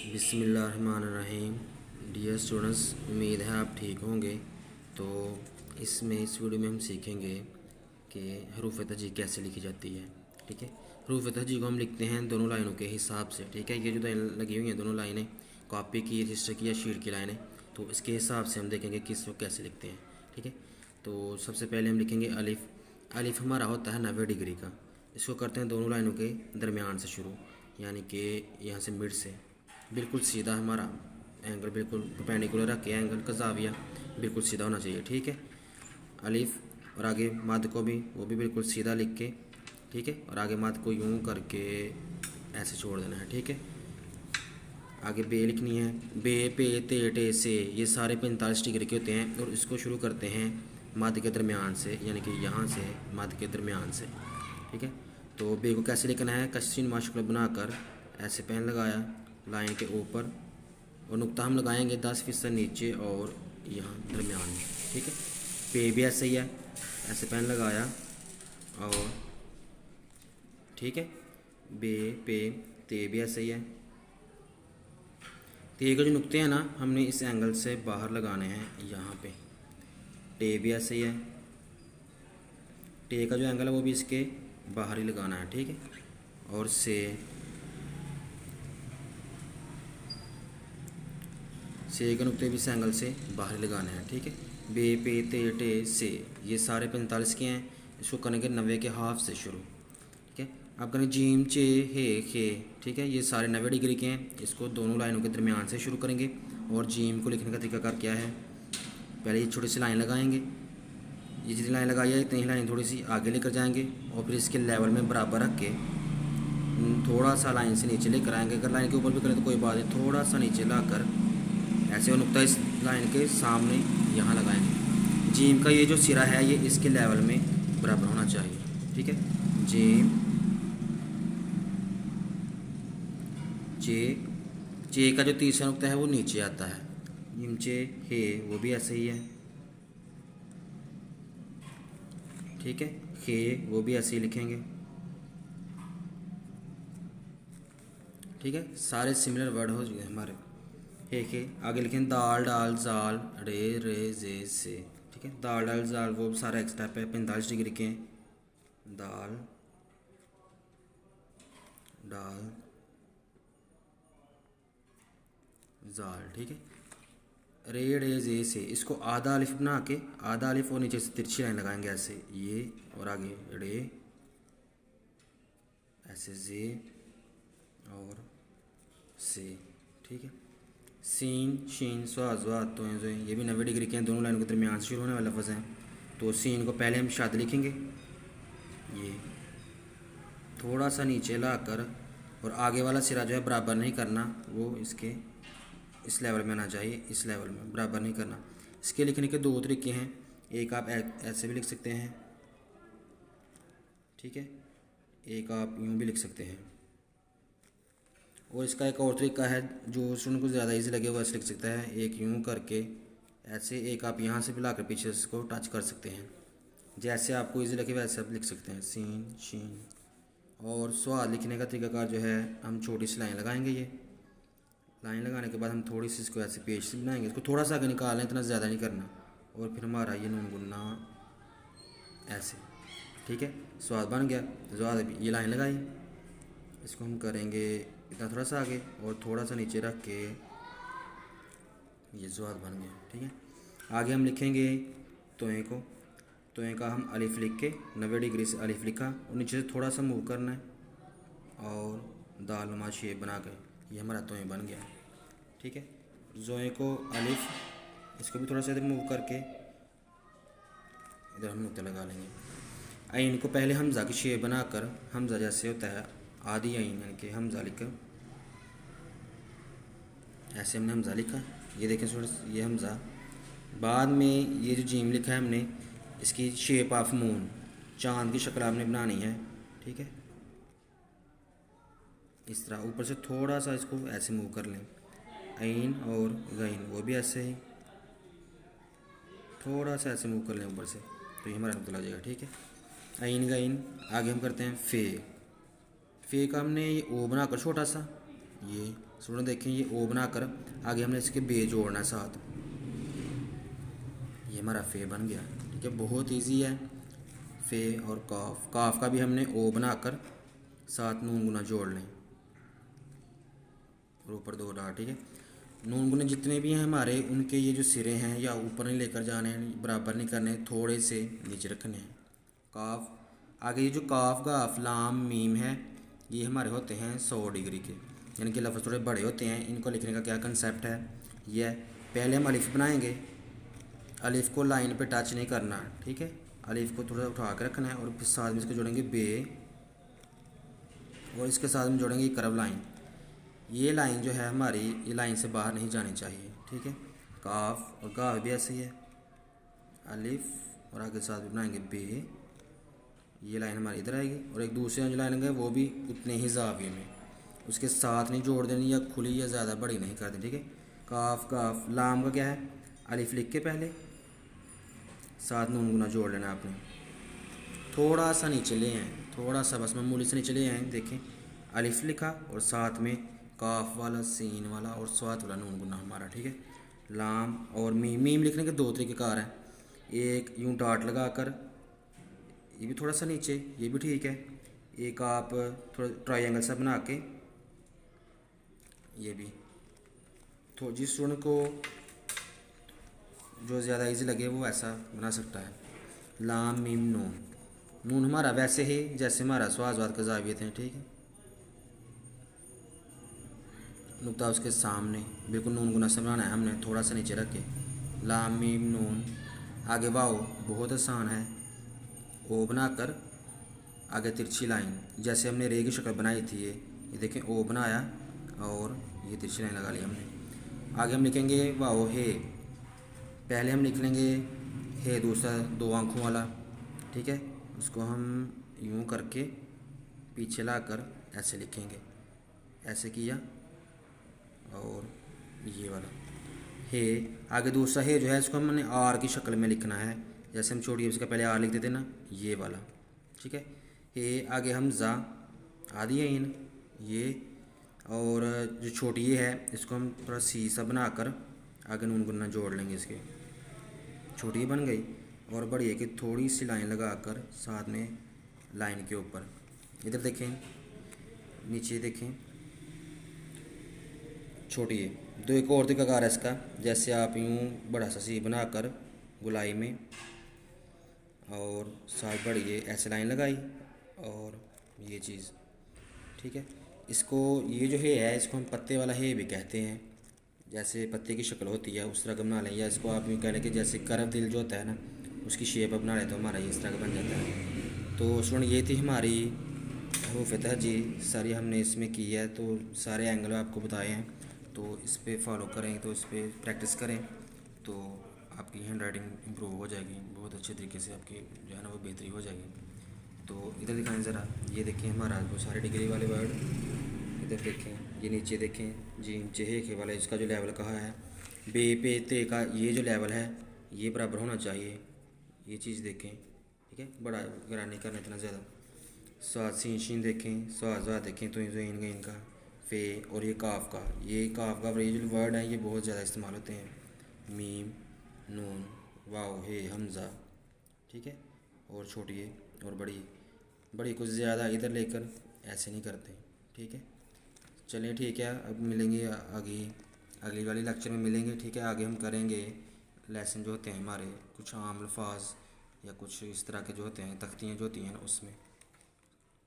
बिस्मिल्लाहिर्रहमानिर्रहीम। Dear students, उम्मीद है आप ठीक होंगे। तो इस वीडियो में हम सीखेंगे कि हरूफ तहजी कैसे लिखी जाती है। ठीक है, हरूफ तहजी को हम लिखते हैं दोनों लाइनों के हिसाब से। ठीक है, ये जो लगी हुई हैं दोनों लाइनें कॉपी की, रजिस्टर की या शीट की लाइनें, तो इसके हिसाब से हम देखेंगे किस को कैसे लिखते हैं। ठीक है, तो सबसे पहले हम लिखेंगे अलिफ़। अलिफ़ हमारा होता है 90 डिग्री का। इसको करते हैं दोनों लाइनों के दरमियान से शुरू, यानी कि यहाँ से मिड से बिल्कुल सीधा हमारा एंगल, बिल्कुल परपेंडिकुलर रख के एंगल का ज़ाविया बिल्कुल सीधा होना चाहिए। ठीक है, अलिफ और आगे मद को भी वो भी बिल्कुल सीधा लिख के, ठीक है, और आगे मद को यूं करके ऐसे छोड़ देना है। ठीक है, आगे बे लिखनी है। बे, पे, ते, टे, से, ये सारे 45 डिग्री के होते हैं और इसको शुरू करते हैं मद के दरमियान से, यानी कि यहाँ से मद के दरमियान से। ठीक है, तो बे को कैसे लिखना है, कस्सिन माशक्ल बनाकर ऐसे पेन लगाया लाइन के ऊपर और नुक्ता हम लगाएंगे 10% नीचे और यहाँ दरमियान में। ठीक है, पे भी ऐसे ही है, ऐसे पेन लगाया और ठीक है, बे, पे, ते भी ऐसे ही है। ते के जो नुक्ते हैं ना, हमने इस एंगल से बाहर लगाने हैं यहाँ पे। टे भी ऐसे ही है, टे का जो एंगल है वो भी इसके बाहर ही लगाना है। ठीक है, और से के नुक्ते भी इस एंगल से बाहर लगाने हैं। ठीक है, बे, पे, ते, टे, से, ये सारे 45 के हैं। इसको करेंगे 90 के हाफ से शुरू। ठीक है, अब करेंगे जीम, चे, हे, खे। ठीक है, ये सारे 90 डिग्री के हैं। इसको दोनों लाइनों के दरमियान से शुरू करेंगे। और जीम को लिखने का तरीकाकार क्या है, पहले ये छोटी सी लाइन लगाएंगे, ये जितनी लाइन लगाई है इतनी ही लाइन थोड़ी सी आगे लेकर जाएंगे और फिर इसके लेवल में बराबर रख के थोड़ा सा लाइन से नीचे लेकर आएंगे। अगर लाइन के ऊपर भी करें तो कोई बात नहीं, थोड़ा सा नीचे लाकर ऐसे वो नुक्ता इस लाइन के सामने यहाँ लगाएंगे। जीम का ये जो सिरा है ये इसके लेवल में बराबर होना चाहिए। ठीक है, जीम, चे का जो तीसरा नुक्ता है वो नीचे आता है। जिम, चे, हे, वो भी ऐसे ही है। ठीक है, हे, वो भी ऐसे ही लिखेंगे। ठीक है, सारे सिमिलर वर्ड हो चुके हमारे। हे, आगे लिखें दाल, डाल, जाल, रे, रे, जे, से। ठीक है, दाल, डाल, जाल वो सारा एक्स्ट्रा पे 45 डिग्री के हैं। दाल, डाल, जाल। ठीक है, रे, रे, जे, से, इसको आधा अलिफ बना के आधा अलिफ और नीचे से तिरछी लाइन लगाएंगे ऐसे, ये और आगे रे, ऐसे जे और से। ठीक है, सीन, शीन, स्वाद, स्वाद, तो जो ये भी 90 डिग्री के हैं। दोनों लाइनों के दरमियान से शुरू होने वाले लफ्ज़ हैं। तो सीन को पहले हम शाद लिखेंगे, ये थोड़ा सा नीचे लाकर, और आगे वाला सिरा जो है बराबर नहीं करना, वो इसके इस लेवल में आना चाहिए, इस लेवल में बराबर नहीं करना। इसके लिखने के दो तरीके हैं, एक आप ऐसे भी लिख सकते हैं, ठीक है, एक आप यूँ भी लिख सकते हैं। और इसका एक और तरीका है जो स्टूडेंट को ज़्यादा इजी लगे वो ऐसे लिख सकता है, एक यूँ करके ऐसे, एक आप यहाँ से भी लाकर पीछे इसको टच कर सकते हैं। जैसे आपको इजी लगे वैसे आप लिख सकते हैं, सीन, शीन। और स्वाद लिखने का तरीकाकार जो है, हम छोटी सी लाइन लगाएंगे। ये लाइन लगाने के बाद हम थोड़ी सी इसको ऐसे पेज से बनाएंगे, इसको थोड़ा सा आगे निकालें, इतना ज़्यादा नहीं करना। और फिर हमारा ये नून गुन्ना ऐसे। ठीक है, स्वाद बन गया। स्वाद, ये लाइन लगाई, इसको हम करेंगे इतना थोड़ा सा आगे और थोड़ा सा नीचे रख के, ये स्वाद बन गया। ठीक है, आगे हम लिखेंगे तोए को। तोए का हम अलिफ लिख के 90 डिग्री से अलिफ लिखा और नीचे से थोड़ा सा मूव करना है और दाल नुमा शेप बना कर ये हमारा तोए बन गया। ठीक है, जोए को अलिफ, इसको भी थोड़ा सा इधर मूव करके इधर हम नुक्ता लगा लेंगे। आइन को पहले हमज़ा की शेप बनाकर, हमज़ा जैसे होता है आधी आइन, यानी कि हमज़ा लिखा, ऐसे हमने हमज़ा लिखा। ये देखें स्टूडेंट्स, ये हमज़ा। बाद में ये जो जीम लिखा है हमने, इसकी शेप ऑफ मून, चांद की शक्ल आपने बनानी है। ठीक है, इस तरह ऊपर से थोड़ा सा इसको ऐसे मूव कर लें। आइन और गैन वो भी ऐसे ही थोड़ा सा ऐसे मूव कर लें ऊपर से, तो ये हमारा नुक्ता लग जाएगा। ठीक है, आइन, गैन। आगे हम करते हैं फ़े। फ़े का हमने ये ओ बनाकर छोटा सा, ये स्टूडेंट देखें, ये ओ बनाकर आगे हमने इसके बे जोड़ना है साथ, ये हमारा फे बन गया। ठीक है, बहुत इजी है। फे और काफ, काफ का भी हमने ओ बनाकर साथ नून गुना जोड़ लें और ऊपर 2 डॉट। ठीक है, नून गुने जितने भी हैं हमारे, उनके ये जो सिरे हैं या ऊपर नहीं लेकर जाने हैं, बराबर नहीं करने, थोड़े से नीचे रखने हैं। काफ, आगे ये जो काफ गाफ लाम मीम है, ये हमारे होते हैं 100 डिग्री के, यानी कि लफ्ज़ थोड़े बड़े होते हैं। इनको लिखने का क्या कंसेप्ट है, ये है पहले हम अलिफ बनाएंगे, अलिफ को लाइन पे टच नहीं करना। ठीक है, अलिफ को थोड़ा उठा कर रखना है और फिर साथ में इसको जोड़ेंगे बे, और इसके साथ में जोड़ेंगे कर्व लाइन। ये लाइन जो है हमारी, ये लाइन से बाहर नहीं जानी चाहिए। ठीक है, काफ और गाफ भी ऐसे ही है, अलिफ और आगे साथ भी बनाएंगे बे, ये लाइन हमारी इधर आएगी, और एक दूसरी जो लाइन है वो भी उतने ही जाविये में, उसके साथ नहीं जोड़ देनी या खुली या ज़्यादा बड़ी नहीं कर देनी। ठीक है, काफ गाफ लाम का क्या है, अलिफ लिख के पहले साथ नून गुना जोड़ लेना आपने, थोड़ा सा नीचे ले आए, थोड़ा सा बस मामूली से नीचे ले आए। देखें, अलिफ लिखा और साथ में काफ वाला सीन वाला और स्वात वाला नून गुना हमारा। ठीक है, लाम और मीम, मीम लिखने के 2 तरीक़ेकार हैं, एक यूँ डॉट लगा कर, ये भी थोड़ा सा नीचे, ये भी ठीक है। एक आप थोड़ा ट्रायंगल सा बना के, ये भी तो जिस स्टूडेंट को जो ज़्यादा इजी लगे वो ऐसा बना सकता है। लाम मीम नून, नून हमारा वैसे ही जैसे हमारा स्वाज़वाद का ज़ावियत हैं। ठीक है, नुक्ता उसके सामने बिल्कुल नून गुना से बनाना है हमने, थोड़ा सा नीचे रख के। लाम मीम नून, आगे वाओ, बहुत आसान है, ओ बनाकर आगे तिरछी लाइन, जैसे हमने रे की शक्ल बनाई थी, ये देखें ओ बनाया और ये तिरछी लाइन लगा ली हमने। आगे हम लिखेंगे वाओ हे, पहले हम लिख लेंगे हे दूसरा 2 आँखों वाला। ठीक है, उसको हम यूँ करके पीछे लाकर ऐसे लिखेंगे, ऐसे किया, और ये वाला हे। आगे दूसरा हे जो है इसको हमने आर की शक्ल में लिखना है, जैसे हम छोटी इसका पहले आर लिख देते ना, ये वाला। ठीक है, हे आगे हमज़ा आदि है इन ये, और जो छोटी ये है इसको हम थोड़ा सी सा बनाकर आगे नून गुना जोड़ लेंगे इसके, छोटी बन गई। और बड़ी है कि थोड़ी सी लाइन लगाकर साथ में लाइन के ऊपर, इधर देखें, नीचे देखें, छोटी है। तो एक और तरीका है इसका, जैसे आप यूँ बड़ा सा सी बनाकर गुलाई में, और साथ बड़ी है ऐसे लाइन लगाई, और ये चीज़। ठीक है, इसको ये जो है इसको हम पत्ते वाला है भी कहते हैं, जैसे पत्ते की शक्ल होती है उस तरह का बना लें, या इसको आप यूँ कह लें कि जैसे करव दिल जो होता है ना, उसकी शेप बना लें तो हमारा ये इस तरह का बन जाता है। तो स्टूडेंट ये थी हमारी हरूफ तहजी, सारी हमने इसमें की है, तो सारे एंगल आपको बताए हैं, तो इस पर फॉलो करें, तो इस पर प्रैक्टिस करें, तो आपकी हैंड राइटिंग इम्प्रूव हो जाएगी, बहुत अच्छे तरीके से आपकी जो है ना वो बेहतरी हो जाएगी। तो इधर दिखाएं ज़रा, ये देखें हमारा वो सारे डिग्री वाले वर्ड, इधर देखें, ये नीचे देखें जीम चेहे के वाले, इसका जो लेवल कहा है, बे पे ते का ये जो लेवल है ये बराबर होना चाहिए, ये चीज़ देखें। ठीक है, बड़ा गरा नहीं करना इतना ज़्यादा। स्वाद सीन शीन देखें, स्वाद देखें, तो इनका इनका फे, और ये काफ का, ये जो वर्ड हैं ये बहुत ज़्यादा इस्तेमाल होते हैं, मीम नून वाओ हे हमज़ा। ठीक है, और छोटी है और बड़ी कुछ ज़्यादा इधर लेकर ऐसे नहीं करते। ठीक है, चलिए ठीक है, अब मिलेंगे आगे, अगली वाली लेक्चर में मिलेंगे। ठीक है, आगे हम करेंगे लेसन जो होते हैं हमारे, कुछ आम अल्फाज या कुछ इस तरह के जो होते हैं, तख्तियाँ जो होती हैं उसमें।